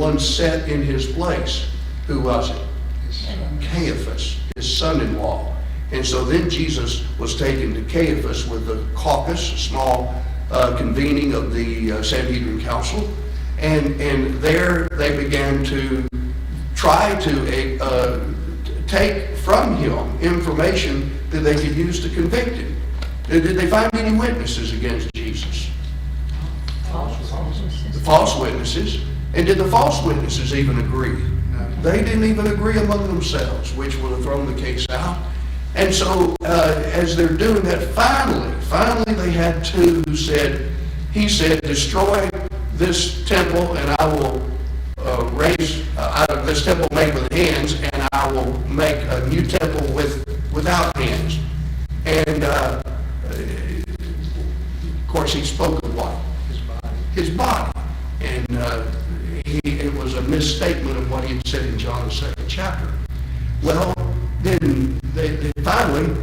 one set in his place. Who was it? Caiaphas, his son-in-law. And so then Jesus was taken to Caiaphas with the caucus, a small convening of the Sanhedrin Council. And there they began to try to take from him information that they could use to convict him. Did they find any witnesses against Jesus? The false witnesses. And did the false witnesses even agree? They didn't even agree among themselves, which would have thrown the case out. And so as they're doing that, finally they had two who said, he said, destroy this temple and I will raise out of this temple made with hands, and I will make a new temple without hands. And of course he spoke of what? His body. And it was a misstatement of what he had said in John the 2nd chapter. Well, then finally,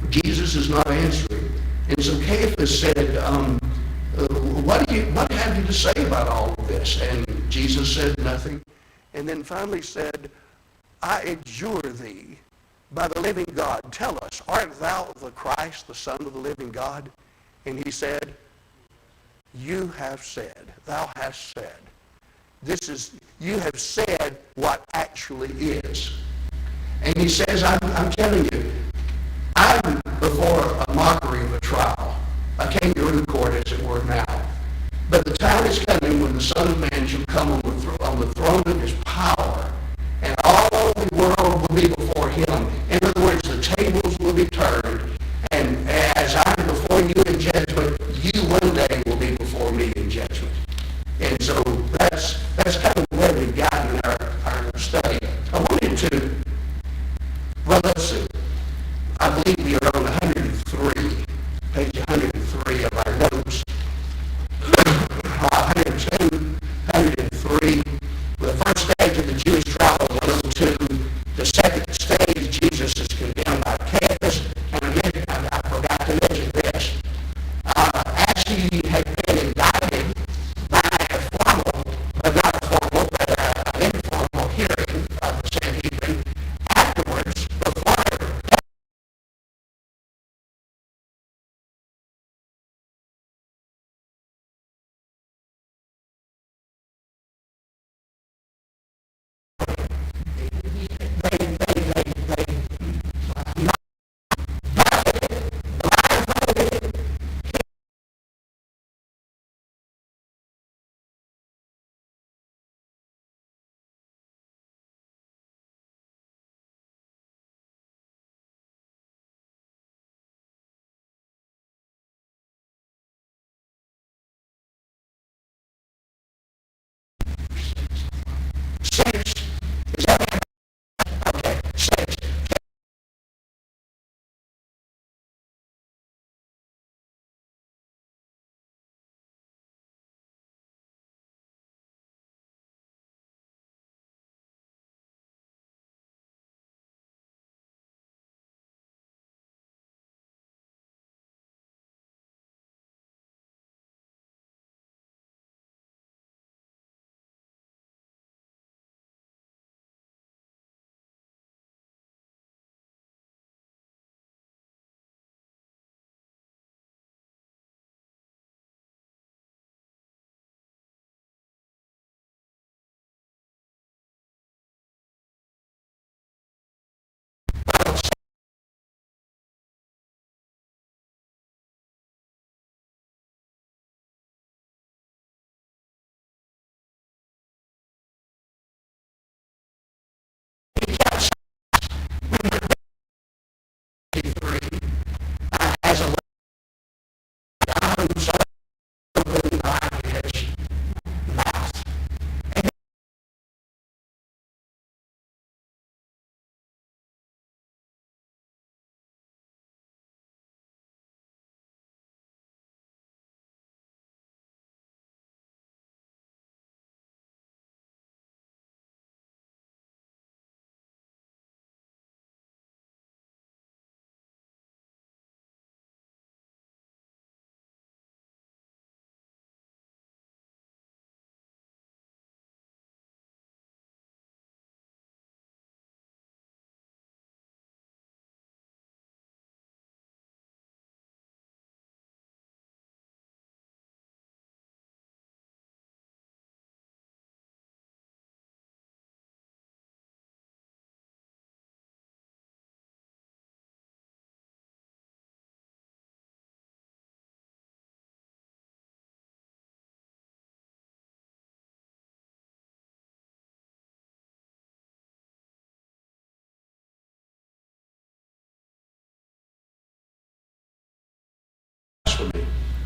Jesus is not answering. And so Caiaphas said, what have you to say about all of this? And Jesus said nothing. And then finally said, I adjure thee by the living God, tell us, art thou the Christ, the Son of the living God? And he said, you have said, thou hast said. You have said what actually is. And he says, I'm telling you, I'm before a mockery of a trial, a kangaroo court as it were now. But the time is coming when the Son of Man shall come on the throne of his power, and all the world will be before him. In other words, the tables will be turned, and as I'm before you in judgment, you one day will be before me in judgment. And so that's kind of where we've gotten in our study. I wanted to, well, let's see. I believe we are on 103, page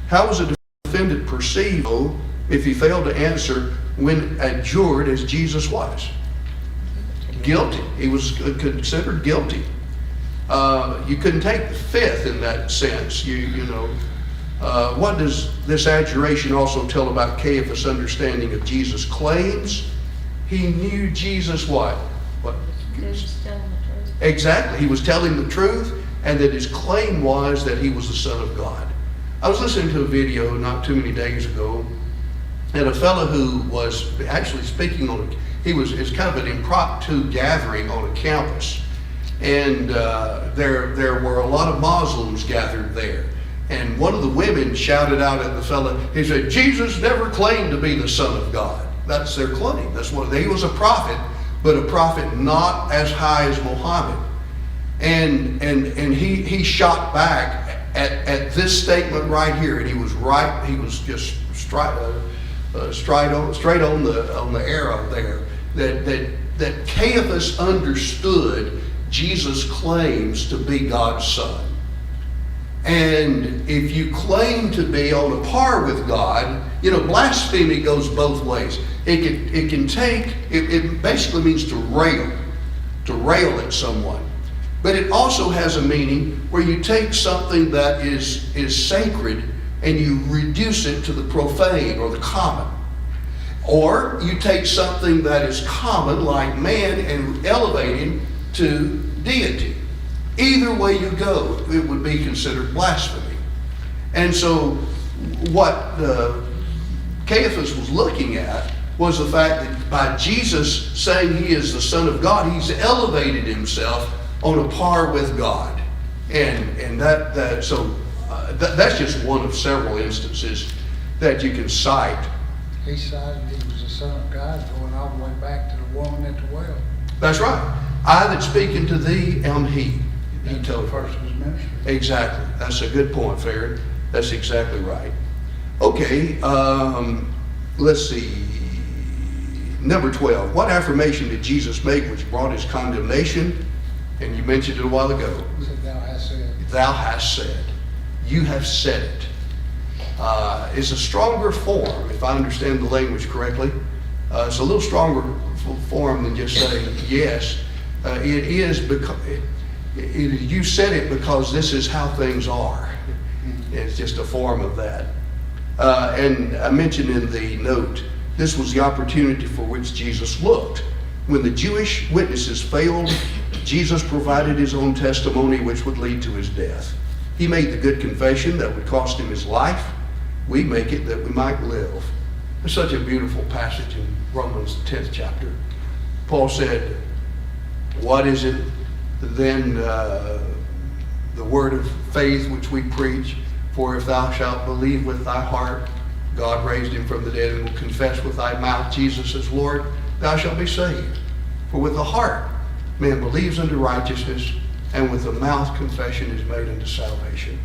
How was a defendant perceived if he failed to answer when adjured as Jesus was? Guilty. He was considered guilty. You couldn't take the fifth in that sense. What does this adjuration also tell about Caiaphas' understanding of Jesus' claims? He knew Jesus what? He was telling the truth. Exactly. He was telling the truth, and that his claim was that he was the Son of God. I was listening to a video not too many days ago, and a fellow who was actually speaking it's kind of an impromptu gathering on a campus. And there were a lot of Muslims gathered there. And one of the women shouted out at the fellow, he said, Jesus never claimed to be the Son of God. That's their claim. He was a prophet, but a prophet not as high as Muhammad. And he shot back at this statement right here, and he was right. He was just straight on the arrow there. That Caiaphas understood Jesus' claims to be God's Son. And if you claim to be on a par with God, blasphemy goes both ways. It basically means to rail at someone. But it also has a meaning where you take something that is sacred and you reduce it to the profane or the common. Or you take something that is common, like man, and elevate him to deity. Either way you go, it would be considered blasphemy. And so what Caiaphas was looking at was the fact that by Jesus saying he is the Son of God, he's elevated himself on a par with God. And that's just one of several instances that you can cite. He cited he was the Son of God, going all the way back to the woman at the well. That's right. I that speak unto thee am he. He told her. First was ministry. Exactly. That's a good point, Farron. That's exactly right. Okay, let's see. Number 12. What affirmation did Jesus make which brought his condemnation? And you mentioned it a while ago. He said, thou hast said. Thou hast said. You have said it. It's a stronger form, if I understand the language correctly. It's a little stronger form than just saying yes. It is because you said it because this is how things are. It's just a form of that. And I mentioned in the note, this was the opportunity for which Jesus looked. When the Jewish witnesses failed, Jesus provided his own testimony which would lead to his death. He made the good confession that would cost him his life. We make it that we might live. It's such a beautiful passage in Romans 10th chapter. Paul said, what is it then the word of faith which we preach? For if thou shalt believe with thy heart, God raised him from the dead, and will confess with thy mouth Jesus is Lord, thou shalt be saved. For with the heart man believes unto righteousness, and with the mouth confession is made unto salvation.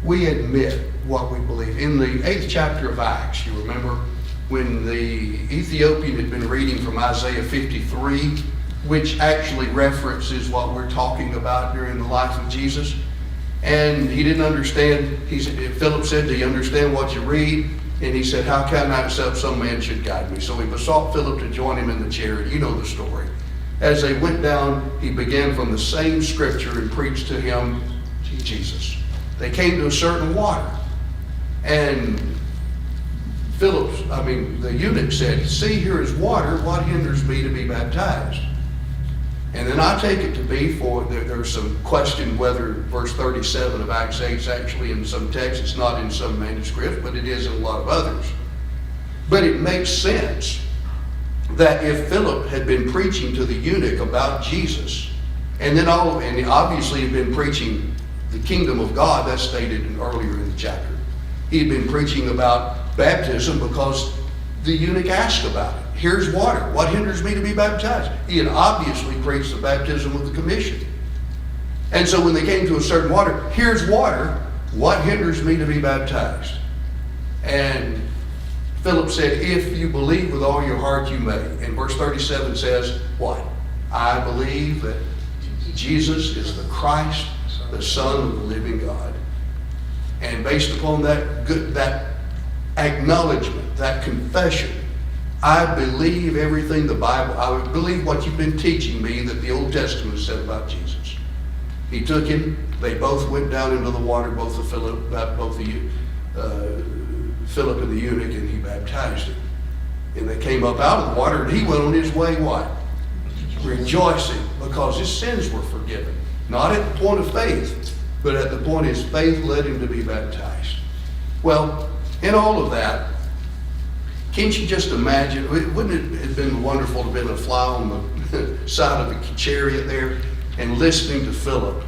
We admit what we believe. In the 8th chapter of Acts, you remember when the Ethiopian had been reading from Isaiah 53, which actually references what we're talking about during the life of Jesus. And he didn't understand. Philip said, do you understand what you read? And he said, how can I except some man should guide me? So he besought Philip to join him in the chariot. You know the story. As they went down, he began from the same scripture and preached to him Jesus. They came to a certain water. And the eunuch said, see, here is water. What hinders me to be baptized? And then I take it to be, there's some question whether verse 37 of Acts 8 is actually in some texts. It's not in some manuscripts, but it is in a lot of others. But it makes sense that if Philip had been preaching to the eunuch about Jesus, and obviously had been preaching the kingdom of God, that's stated earlier in the chapter. He had been preaching about baptism because the eunuch asked about it. Here's water. What hinders me to be baptized? He had obviously preached the baptism of the commission. And so when they came to a certain water, here's water. What hinders me to be baptized? And Philip said, if you believe with all your heart, you may. And verse 37 says, what? I believe that Jesus is the Christ, the Son of the living God. And based upon that acknowledgement, that confession, I believe everything the Bible, I believe what you've been teaching me that the Old Testament said about Jesus. He took him, they both went down into the water, both Philip and the eunuch, and he baptized him. And they came up out of the water, and he went on his way, what? Rejoicing, because his sins were forgiven. Not at the point of faith, but at the point his faith led him to be baptized. Well, in all of that, can't you just imagine, wouldn't it have been wonderful to have been able to fly on the side of a chariot there and listening to Philip,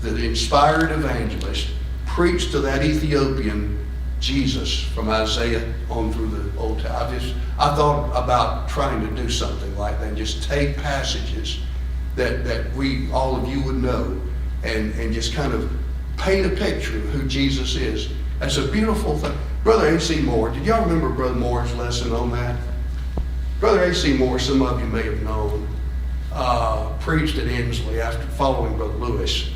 the inspired evangelist, preach to that Ethiopian Jesus from Isaiah on through the Old Testament. I thought about trying to do something like that, just take passages that we, all of you would know, and just kind of paint a picture of who Jesus is. That's a beautiful thing. Brother A.C. Moore, did y'all remember Brother Moore's lesson on that? Brother A.C. Moore, some of you may have known, preached at Inslee after following Brother Lewis.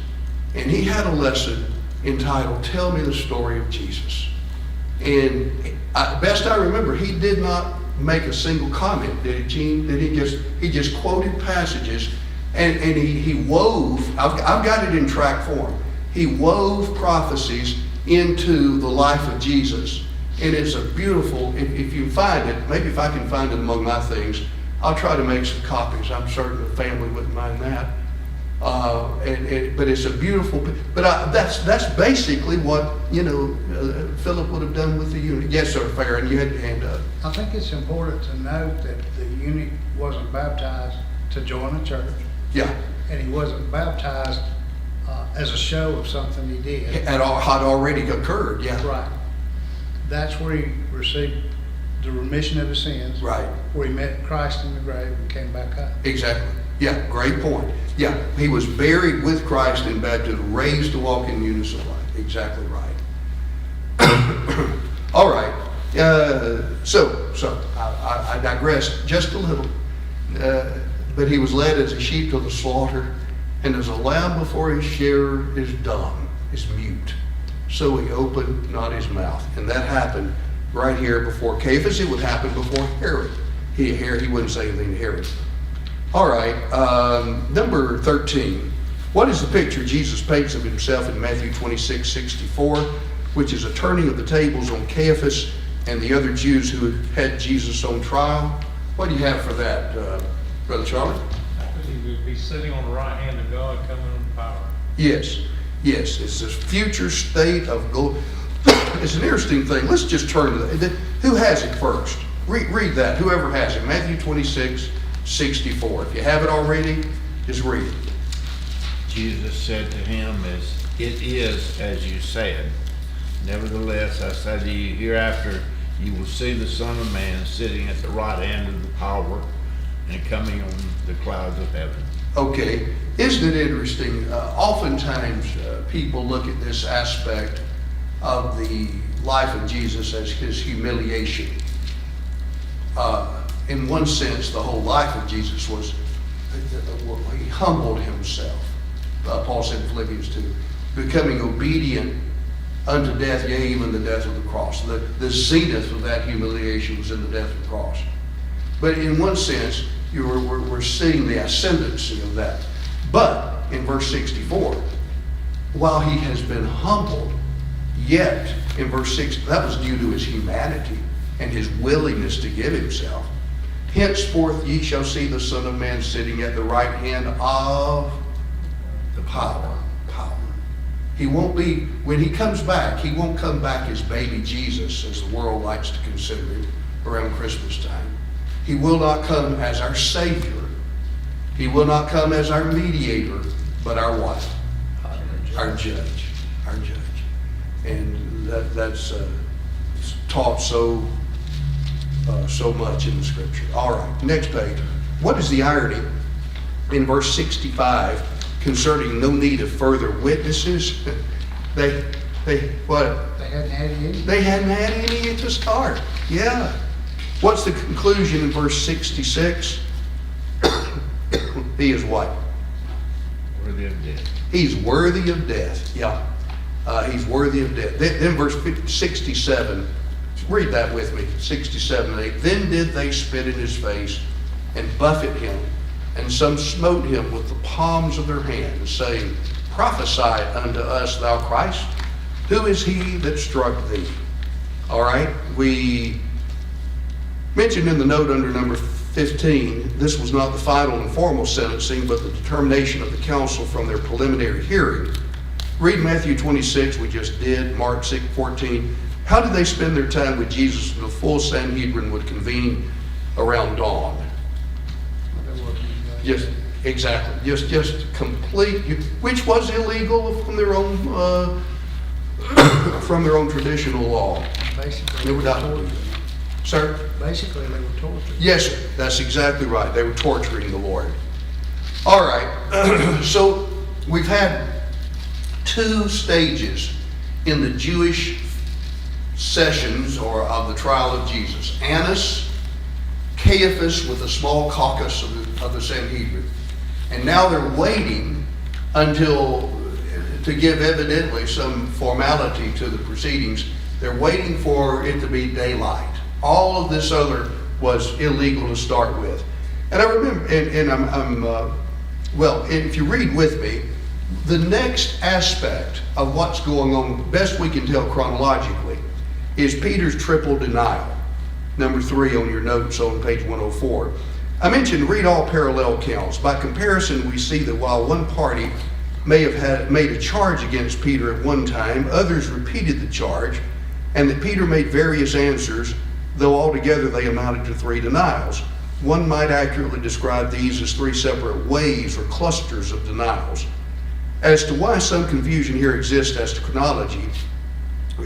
And he had a lesson entitled, Tell Me the Story of Jesus. And best I remember, he did not make a single comment, did he, Gene? He just quoted passages, and he wove, I've got it in tract form, he wove prophecies into the life of Jesus. And it's a beautiful, if you find it, maybe if I can find it among my things, I'll try to make some copies. I'm certain the family wouldn't mind that. But it's a beautiful, that's basically what, Philip would have done with the eunuch. Yes, sir, Farron, and you had your hand up. I think it's important to note that the eunuch wasn't baptized to join a church. Yeah. And he wasn't baptized as a show of something he did. Had already occurred, yeah. Right. That's where he received the remission of his sins. Right. Where he met Christ in the grave and came back up. Exactly. Yeah, great point. Yeah, he was buried with Christ in baptism, raised to walk in newness of life. Exactly right. All right. So I digress just a little. But he was led as a sheep to the slaughter, and as a lamb before his shearer is dumb, is mute. So he opened not his mouth. And that happened right here before Caiaphas. It would happen before Herod. He wouldn't say anything to Herod. All right, number 13. What is the picture Jesus paints of himself in Matthew 26:64, which is a turning of the tables on Caiaphas and the other Jews who had Jesus on trial? What do you have for that, Brother Charlie? He would be sitting on the right hand of God, coming in power. Yes, it's this future state of glory. It's an interesting thing. Let's just turn to that. Who has it first? Read that, whoever has it. Matthew 26:64. If you have it already, just read it. Jesus said to him, It is as you said. Nevertheless, I say to you, hereafter you will see the Son of Man sitting at the right hand of the power and coming on the clouds of heaven. Okay, isn't it interesting? Oftentimes people look at this aspect of the life of Jesus as his humiliation. In one sense, the whole life of Jesus was, he humbled himself. Paul said in Philippians 2, becoming obedient unto death, yea, even the death of the cross. The zenith of that humiliation was in the death of the cross. But in one sense, we're seeing the ascendancy of that. But in verse 64, while he has been humbled, yet in verse 6, that was due to his humanity and his willingness to give himself. Henceforth ye shall see the Son of Man sitting at the right hand of the power. He won't be, when he comes back, he won't come back as baby Jesus, as the world likes to consider him around Christmas time. He will not come as our Savior. He will not come as our mediator, but our what? Our judge. Our judge. And that's taught so much in the Scripture. All right, next page. What is the irony in verse 65 concerning no need of further witnesses? They what? They hadn't had any. They hadn't had any to start. Yeah. What's the conclusion in verse 66? He is what? Worthy of death. He's worthy of death. Yeah. He's worthy of death. Then verse 67, read that with me, 67 and 8. Then did they spit in his face and buffet him, and some smote him with the palms of their hands, saying, Prophesy unto us, thou Christ. Who is he that struck thee? All right, we mentioned in the note under number 15, this was not the final and formal sentencing, but the determination of the council from their preliminary hearing. Read Matthew 26, we just did, Mark 6:14. How did they spend their time with Jesus when the full Sanhedrin would convene around dawn? Yes, exactly. Just complete, which was illegal from their own traditional law. Basically, They were not. Sir? Basically, they were tortured. Yes, sir. That's exactly right. They were torturing the Lord. All right. So we've had 2 stages in the Jewish sessions or of the trial of Jesus. Annas, Caiaphas with a small caucus of the Sanhedrin. And now they're waiting until, to give evidently some formality to the proceedings, they're waiting for it to be daylight. All of this other was illegal to start with. And I remember, if you read with me, the next aspect of what's going on, best we can tell chronologically, is Peter's triple denial. Number 3 on your notes on page 104. I mentioned read all parallel counts. By comparison, we see that while one party may have made a charge against Peter at one time, others repeated the charge, and that Peter made various answers, though altogether they amounted to 3 denials. One might accurately describe these as 3 separate waves or clusters of denials. As to why some confusion here exists as to chronology,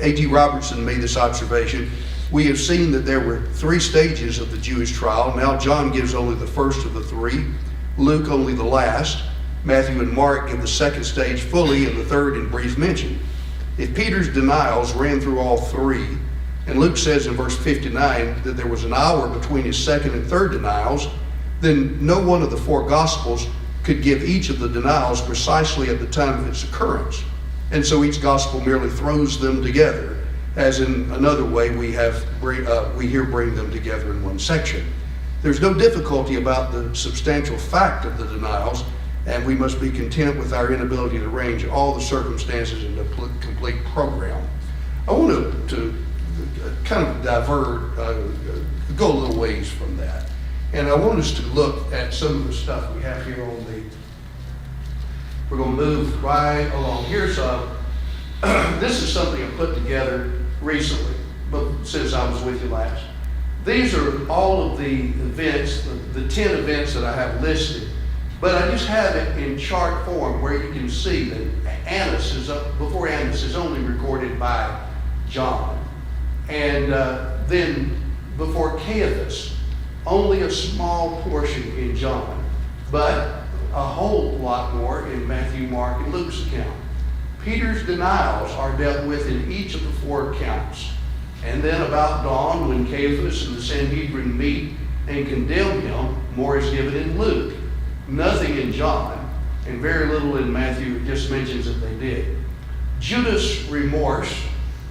A.T. Robertson made this observation. We have seen that there were 3 stages of the Jewish trial. Now John gives only the first of the 3, Luke only the last. Matthew and Mark give the second stage fully and the third in brief mention. If Peter's denials ran through all 3, and Luke says in verse 59 that there was an hour between his second and third denials, then no one of the 4 Gospels could give each of the denials precisely at the time of its occurrence. And so each Gospel merely throws them together, as in another way we here bring them together in one section. There's no difficulty about the substantial fact of the denials, and we must be content with our inability to arrange all the circumstances in a complete program. I want to kind of go a little ways from that. And I want us to look at some of the stuff we have here on we're going to move right along here. So this is something I put together recently, but since I was with you last. These are all of the events, the 10 events that I have listed, but I just have it in chart form where you can see that Annas is only recorded by John. And then before Caiaphas, only a small portion in John, but a whole lot more in Matthew, Mark, and Luke's account. Peter's denials are dealt with in each of the 4 accounts. And then about dawn, when Caiaphas and the Sanhedrin meet and condemn him, more is given in Luke. Nothing in John, and very little in Matthew. It just mentions that they did. Judas' remorse,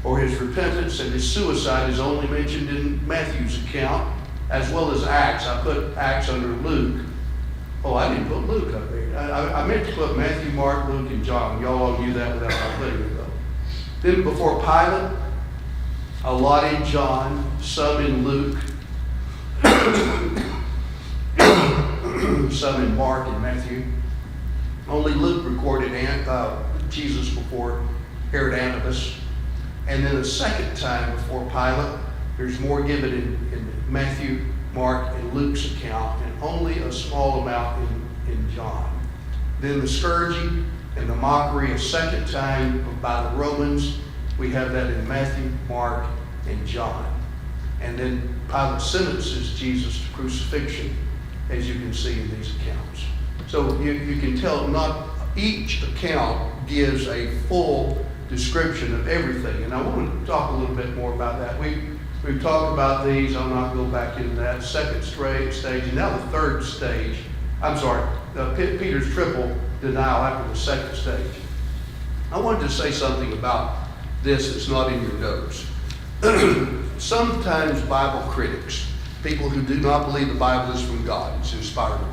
or his repentance and his suicide, is only mentioned in Matthew's account, as well as Acts. I put Acts under Luke. Oh, I didn't put Luke up there. I meant to put Matthew, Mark, Luke, and John. Y'all all knew that without my putting it though. Then before Pilate, a lot in John, some in Luke, some in Mark and Matthew. Only Luke recorded Jesus before Herod Antipas. And then a second time before Pilate, there's more given in Matthew, Mark, and Luke's account, and only a small amount in John. Then the scourging and the mockery a second time by the Romans, we have that in Matthew, Mark, and John. And then Pilate sentences Jesus to crucifixion, as you can see in these accounts. So you can tell not each account gives a full description of everything. And I want to talk a little bit more about that. We've talked about these. I'll not go back into that. Second stage, and now the third stage. I'm sorry, Peter's triple denial after the second stage. I wanted to say something about this that's not in your notes. Sometimes Bible critics, people who do not believe the Bible is from God, it's inspired of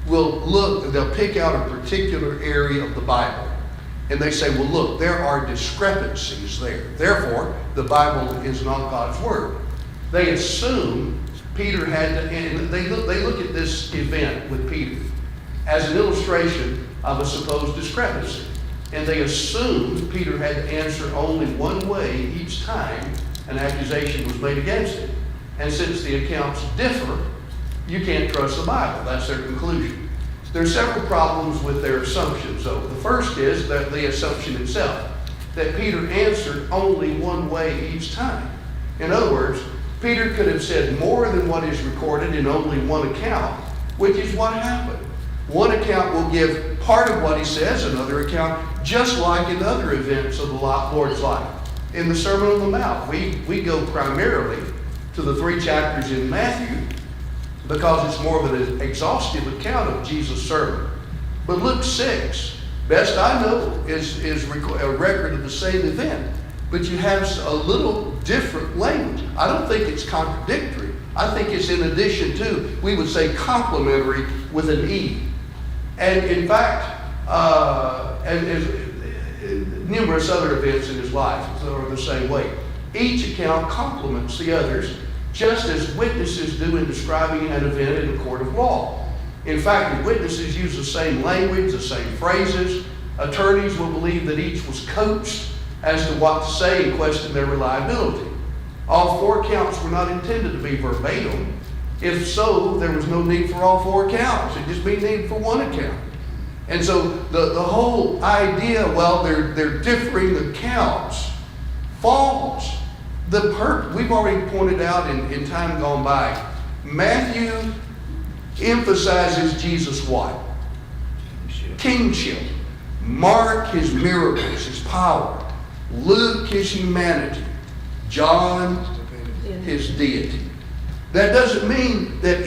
God, they'll pick out a particular area of the Bible, and they say, well, look, there are discrepancies there. Therefore, the Bible is not God's Word. They assume Peter had to, and they look at this event with Peter as an illustration of a supposed discrepancy. And they assumed Peter had to answer only one way each time an accusation was made against him. And since the accounts differ, you can't trust the Bible. That's their conclusion. There are several problems with their assumptions. So the first is that the assumption itself, that Peter answered only one way each time. In other words, Peter could have said more than what is recorded in only one account, which is what happened. One account will give part of what he says, another account, just like in other events of the Lord's life. In the Sermon on the Mount, we go primarily to the 3 chapters in Matthew because it's more of an exhaustive account of Jesus' sermon. But Luke 6, best I know, is a record of the same event. But you have a little different language. I don't think it's contradictory. I think it's in addition to, we would say complementary with an E. And in fact, and numerous other events in his life are the same way. Each account complements the others, just as witnesses do in describing an event in a court of law. In fact, the witnesses use the same language, the same phrases. Attorneys will believe that each was coached as to what to say and question their reliability. All 4 accounts were not intended to be verbatim. If so, there was no need for all 4 accounts. It'd just be needed for 1 account. And so the whole idea, well, they're differing accounts, falls. We've already pointed out in time gone by, Matthew emphasizes Jesus what? Kingship. Mark, his miracles, his power. Luke, his humanity. John, his deity. That doesn't mean that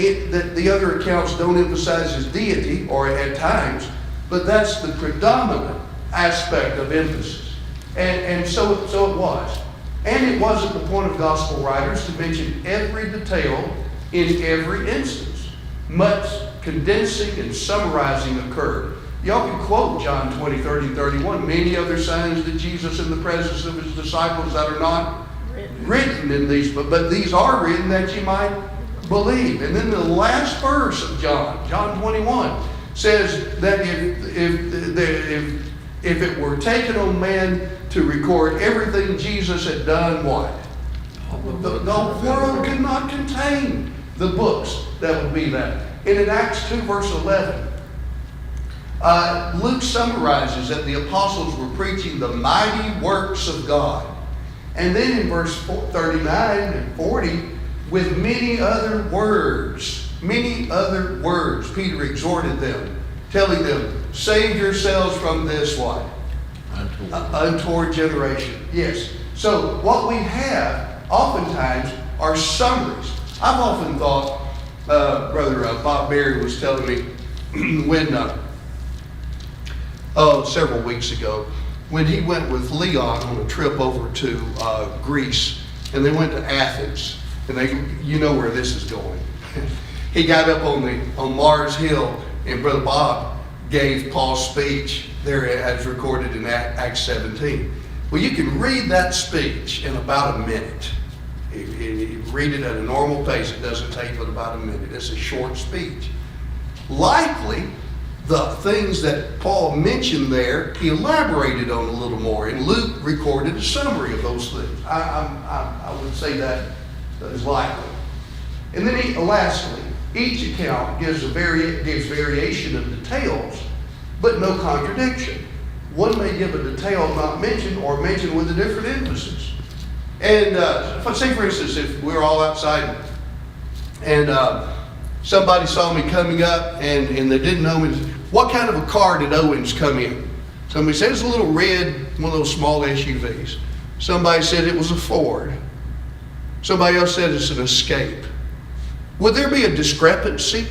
the other accounts don't emphasize his deity, or at times, but that's the predominant aspect of emphasis. And so it was. And it wasn't the point of gospel writers to mention every detail in every instance. Much condensing and summarizing occurred. Y'all can quote John 20, 30, 31. Many other signs that Jesus in the presence of his disciples that are not written in these, but these are written that you might believe. And then the last verse of John 21, says that if it were taken on man to record everything Jesus had done, what? The world could not contain the books that would be that. And in Acts 2, verse 11, Luke summarizes that the apostles were preaching the mighty works of God. And then in verse 39 and 40, with many other words, Peter exhorted them, telling them, save yourselves from this what? Untoward generation. Yes. So what we have oftentimes are summaries. I've often thought, Brother Bob Berry was telling me when, several weeks ago, when he went with Leon on a trip over to Greece, and they went to Athens, and you know where this is going. He got up on Mars Hill, and Brother Bob gave Paul's speech there as recorded in Acts 17. Well, you can read that speech in about a minute. If you read it at a normal pace, it doesn't take but about a minute. It's a short speech. Likely, the things that Paul mentioned there, he elaborated on a little more, and Luke recorded a summary of those things. I would say that is likely. And then lastly, each account gives variation of details, but no contradiction. One may give a detail not mentioned or mentioned with a different emphasis. And say, for instance, if we're all outside and somebody saw me coming up and they didn't know me, what kind of a car did Owens come in? Somebody said it's a little red, one of those small SUVs. Somebody said it was a Ford. Somebody else said it's an Escape. Would there be a discrepancy?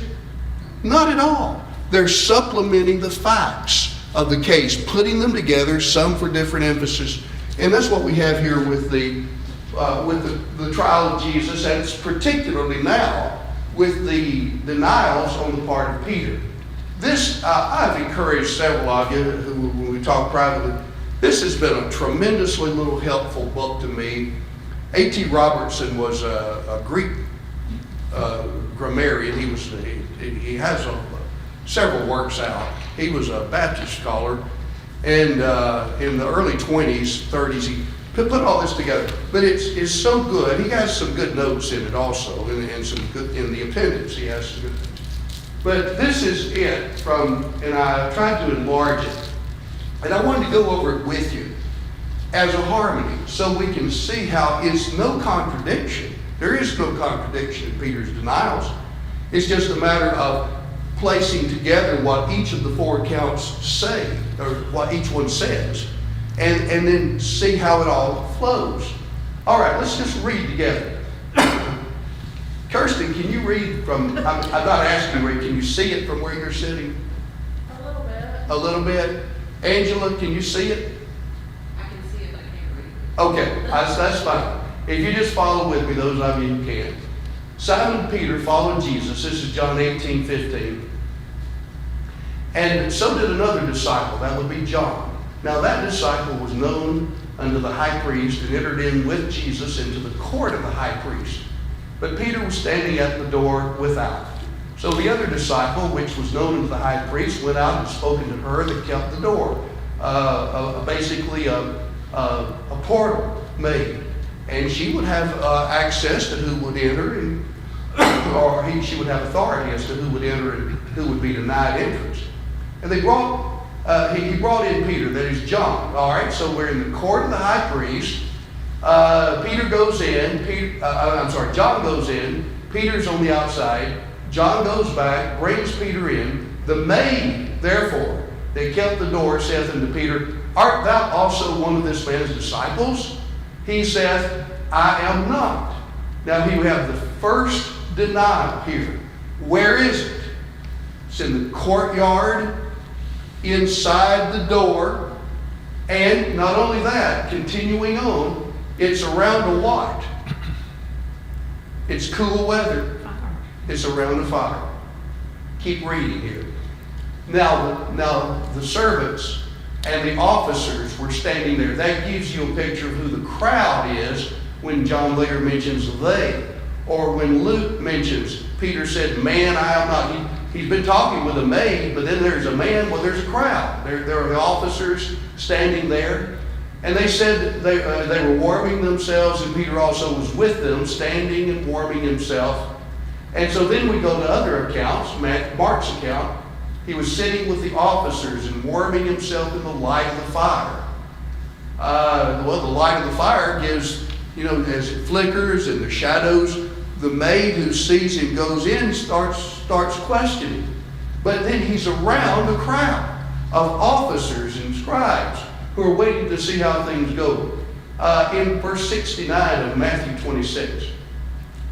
Not at all. They're supplementing the facts. of the case, putting them together, some for different emphasis. And that's what we have here with the trial of Jesus, and it's particularly now with the denials on the part of Peter. This, I've encouraged several of you who, when we talk privately, this has been a tremendously little helpful book to me. A.T. Robertson was a Greek grammarian. He has several works out. He was a Baptist scholar, and in the early 20s, 30s, he put all this together. But it's so good. He has some good notes in it also, and some good in the appendix. He has some good things. But this is it from, and I tried to enlarge it, and I wanted to go over it with you as a harmony, so we can see how it's no contradiction. There is no contradiction in Peter's denials. It's just a matter of placing together what each of the four accounts say, or what each one says, and then see how it all flows. All right, let's just read together. Kirsten, can you read from, I'm not asking you to read, can you see it from where you're sitting? A little bit. A little bit? Angela, can you see it? I can see it, but I can't read it. Okay, that's fine. If you just follow with me, those of you who can. Simon Peter followed Jesus. This is John 18:15. And so did another disciple, that would be John. Now that disciple was known unto the high priest and entered in with Jesus into the court of the high priest. But Peter was standing at the door without. So the other disciple, which was known unto the high priest, went out and spoke unto her that kept the door. Basically a portal made. And she would have access to who would enter, and, she would have authority as to who would enter and who would be denied entrance. And they brought, he brought in Peter, that is John. All right, so we're in the court of the high priest. Peter goes in, John goes in, Peter's on the outside, John goes back, brings Peter in. The maid, therefore, that kept the door, saith unto Peter, Art thou also one of this man's disciples? He saith, I am not. Now here we have the first denial here. Where is it? It's in the courtyard, inside the door, and not only that, continuing on, it's around a what? It's cool weather. It's around a fire. Keep reading here. Now the servants and the officers were standing there. That gives you a picture of who the crowd is when John later mentions they. Or when Luke mentions, Peter said, man, I am not. He's been talking with a maid, but then there's a man, well, there's a crowd. There are the officers standing there. And they said they were warming themselves, and Peter also was with them, standing and warming himself. And so then we go to other accounts, Mark's account. He was sitting with the officers and warming himself in the light of the fire. The light of the fire gives, as it flickers and the shadows, the maid who sees him goes in, starts questioning. But then he's around a crowd of officers and scribes who are waiting to see how things go. In verse 69 of Matthew 26,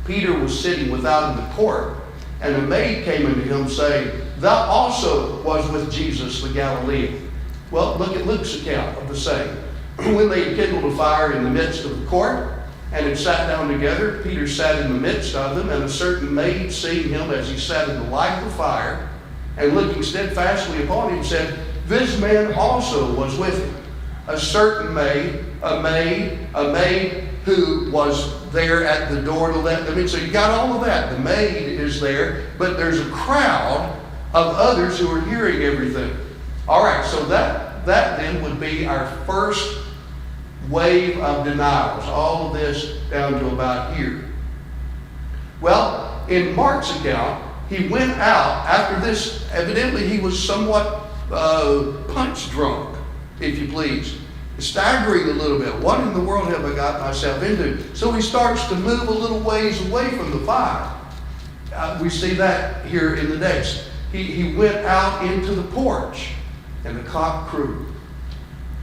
Peter was sitting without in the court, and a maid came unto him, saying, Thou also was with Jesus the Galilean. Well, look at Luke's account of the same. When they had kindled a fire in the midst of the court, and had sat down together, Peter sat in the midst of them, and a certain maid, seeing him as he sat in the light of the fire, and looking steadfastly upon him, said, This man also was with him. A certain maid, a maid who was there at the door to let them in. So you got all of that. The maid is there, but there's a crowd of others who are hearing everything. All right, so that then would be our first wave of denials. All of this down to about here. Well, in Mark's account, he went out after this. Evidently, he was somewhat punch drunk, if you please. Staggering a little bit. What in the world have I got myself into? So he starts to move a little ways away from the fire. We see that here in the text. He went out into the porch, and the cock crew.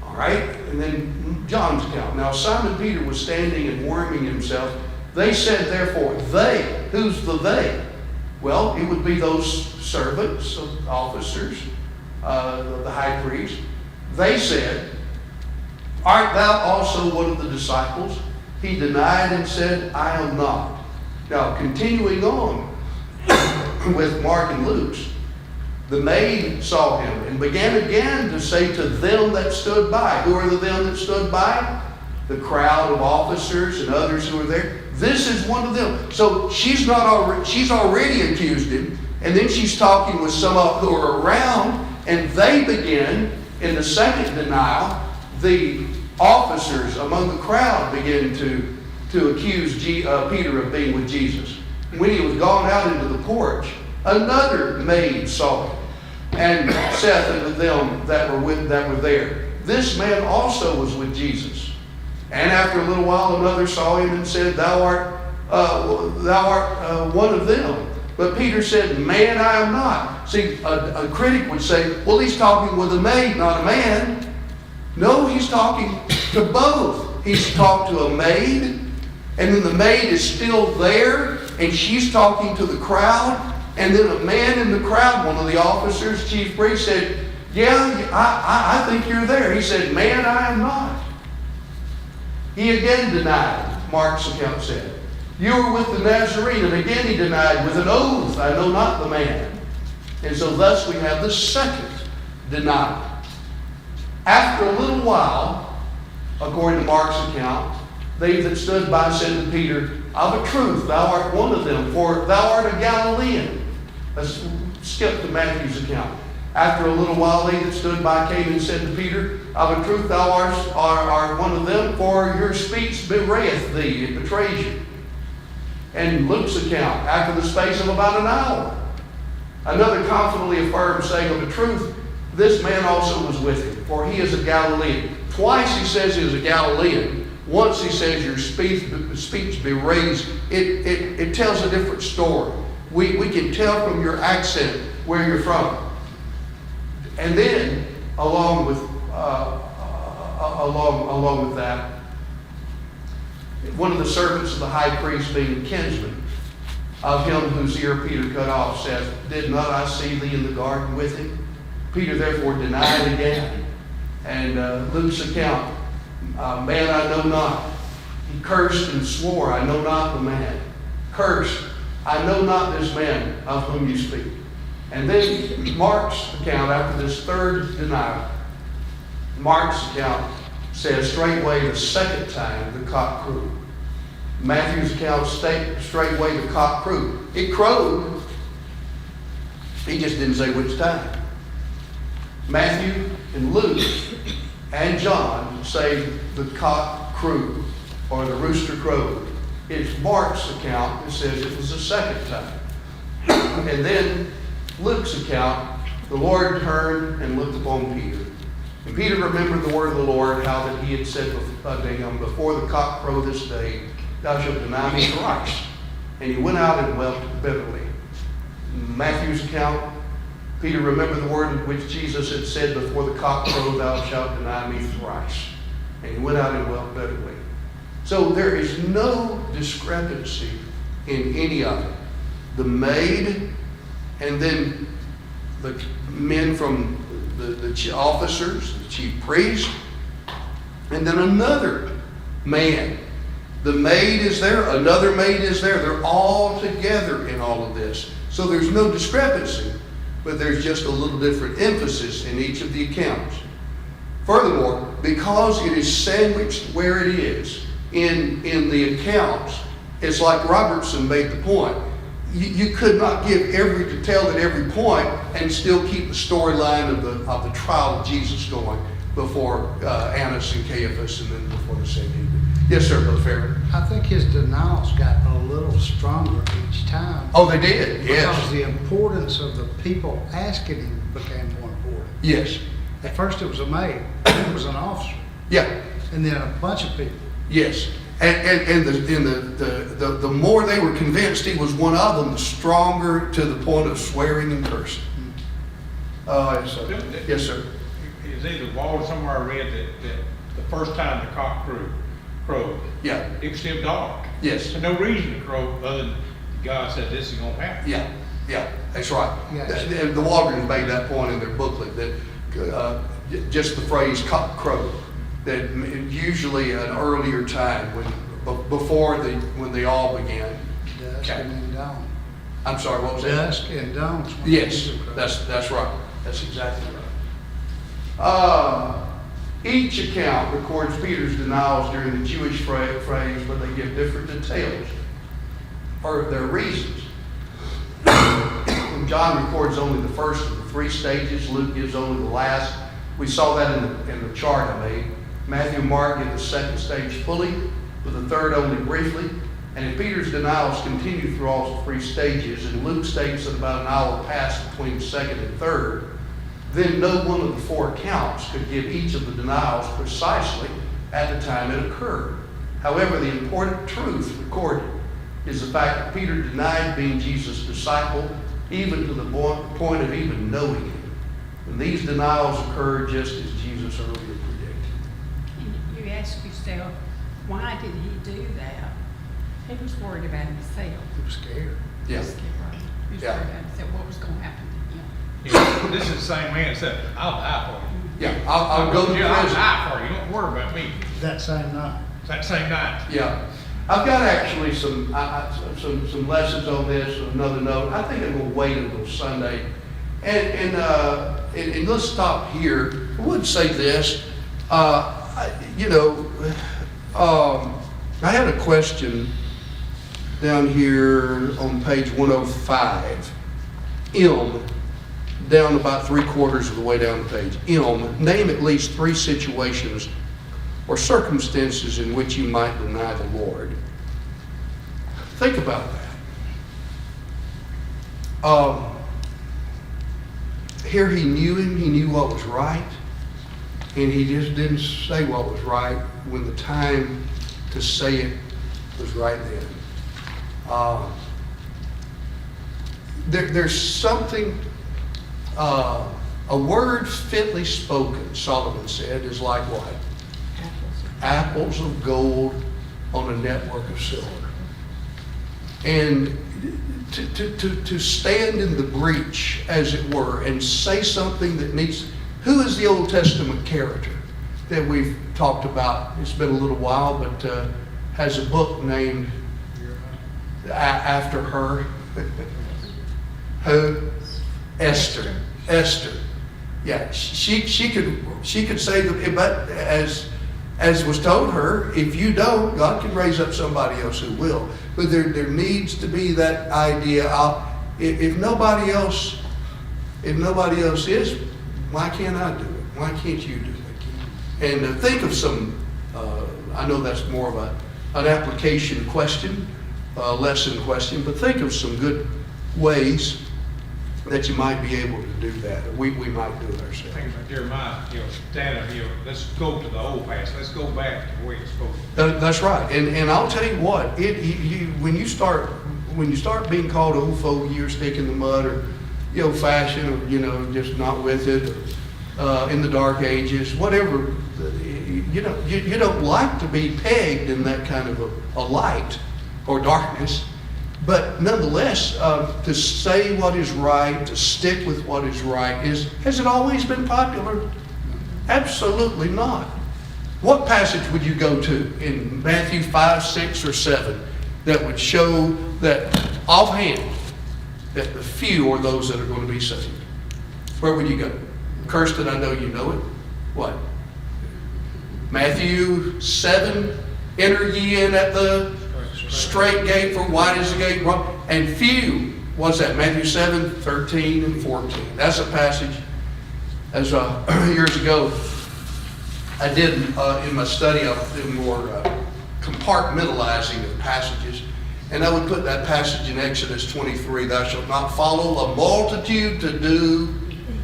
All right? And then John's account. Now Simon Peter was standing and warming himself. They said, therefore, they. Who's the they? Well, it would be those servants, officers, the high priest, they said, art thou also one of the disciples? He denied and said, I am not. Now, continuing on with Mark and Luke's, the maid saw him and began again to say to them that stood by. Who are the them that stood by? The crowd of officers and others who were there. This is one of them. So she's already accused him, and then she's talking with some who are around, and they begin, in the second denial, the officers among the crowd begin to accuse Peter of being with Jesus. When he was gone out into the porch, another maid saw him and saith unto them that were there, this man also was with Jesus. And after a little while, another saw him and said, Thou art one of them. But Peter said, Man, I am not. See, a critic would say, well, he's talking with a maid, not a man. No, he's talking to both. He's talked to a maid, and then the maid is still there, and she's talking to the crowd. And then a man in the crowd, one of the officers, chief priest, said, yeah, I think you're there. He said, Man, I am not. He again denied, Mark's account said. You were with the Nazarene. And again he denied with an oath, I know not the man. And so thus we have the second denial. After a little while, according to Mark's account, they that stood by said to Peter, Of a truth, thou art one of them, for thou art a Galilean. Let's skip to Matthew's account. After a little while, they that stood by came and said to Peter, Of a truth, thou art one of them, for your speech bewrayeth thee, it betrays you. And Luke's account, after the space of about an hour, another confidently affirmed, saying, Of a truth, this man also was with him, for he is a Galilean. Twice he says he is a Galilean. Once he says your speech bewrays. It tells a different story. We can tell from your accent where you're from. And then, along with that, one of the servants of the high priest, being a kinsman of him whose ear Peter cut off, said, Did not I see thee in the garden with him? Peter therefore denied again. And Luke's account, Man, I know not. He cursed and swore, I know not the man. Cursed, I know not this man of whom you speak. And then Mark's account, after this third denial, Mark's account says straightway the second time the cock crew. Matthew's account straightway the cock crew. It crowed. He just didn't say which time. Matthew and Luke and John say the cock crew or the rooster crowed. It's Mark's account that says it was the second time. And then Luke's account, the Lord turned and looked upon Peter. And Peter remembered the word of the Lord, how that he had said unto him, Before the cock crow this day, thou shalt deny me thrice. And he went out and wept bitterly. In Matthew's account, Peter remembered the word which Jesus had said, Before the cock crow, thou shalt deny me thrice. And he went out and wept bitterly. So there is no discrepancy in any of it. The maid, and then the men from the officers, the chief priest, and then another man. The maid is there, another maid is there. They're all together in all of this. So there's no discrepancy, but there's just a little different emphasis in each of the accounts. Furthermore, because it is sandwiched where it is in the accounts, it's like Robertson made the point. You could not give every detail at every point and still keep the storyline of the trial of Jesus going before Annas and Caiaphas and then before the Sanhedrin. Yes, sir, Brother Farron. I think his denials got a little stronger each time. Oh, they did, Because yes. the importance of the people asking him became more important. Yes. At first it was a maid, then it was an officer, Yeah, and then a bunch of people. yes. And the more they were convinced he was one of them, the stronger to the point of swearing and cursing. Yes, sir. It's either wall or somewhere I read that the first time the cock crowed, Yeah, it was still dark. yes, There's no reason to crow other than God said this is going to happen. yeah. Yeah, that's right. Yes. The Walgreens made that point in their booklet, that just the phrase cock crow, that usually an earlier time before when they all began. Dusk and then dawn. I'm sorry, what was that? Dusk and dawn. is when Yes, Jesus Christ- that's right. That's exactly right. Each account records Peter's denials during the Jewish phrase, but they give different details or their reasons. John records only the first of the 3 stages. Luke gives only the last. We saw that in the chart I made. Matthew and Mark give the second stage fully, with the third only briefly. And if Peter's denials continue through all 3 stages, and Luke states that about an hour passed between second and third, then no one of the 4 accounts could give each of the denials precisely at the time it occurred. However, the important truth recorded is the fact that Peter denied being Jesus' disciple, even to the point of even knowing him. And these denials occurred just as Jesus earlier predicted. You ask yourself, why did he do that? He was worried about himself. He was scared. Yeah. He was Yeah. worried about himself, what was going to happen to him. Yeah, this is the same man that said, I'll die for you. Yeah, I'll go to Yeah, I'll prison. die for you, don't worry about me. That same night. It's that same night. Yeah, I've got actually some lessons on this. Another note. I think I'm gonna wait until Sunday, and let's stop here. I would say this. I had a question down here on page 105. Down about 3/4 of the way down the page. Name at least 3 situations or circumstances in which you might deny the Lord. Think about that. Here he knew him, he knew what was right, and he just didn't say what was right when the time to say it was right then. There's something, a word fitly spoken, Solomon said, is like what? Apples of gold on a network of silver. And to stand in the breach, as it were, and say something that needs... Who is the Old Testament character that we've talked about? It's been a little while, but has a book named after her. Who? Esther. Esther. Yeah, she could say that, but as was told her, if you don't, God can raise up somebody else who will. But there needs to be that idea. If nobody else is, why can't I do it? Why can't you do it? And think of some. I know that's more of an application question, lesson question, but think of some good ways that you might be able to do that. We might do it ourselves. Things like Jeremiah, Daniel, let's go to the old past, let's go back to where it's supposed to be. That's right, and I'll tell you what. When you start being called old fogey or stick in the mud or old fashioned or just not with it, or, in the dark ages, whatever. You don't like to be pegged in that kind of a light or darkness. But nonetheless, to say what is right, to stick with what is right, has it always been popular? Absolutely not. What passage would you go to in Matthew 5, 6, or 7 that would show that offhand that the few are those that are going to be saved? Where would you go? Kirsten, I know you know it. What? Matthew 7, enter ye in at the straight gate, for wide is the gate, and few. What's that? Matthew 7, 13, and 14. That's a passage. As years ago, I did in my study, I did more compartmentalizing of passages, and I would put that passage in Exodus 23. Thou shalt not follow a multitude to do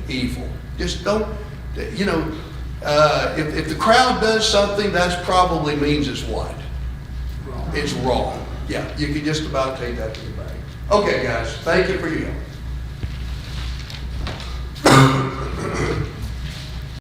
evil. Just don't. If the crowd does something, that probably means it's what? It's wrong. Yeah, you can just about take that to the bank. Okay, guys, thank you for your help.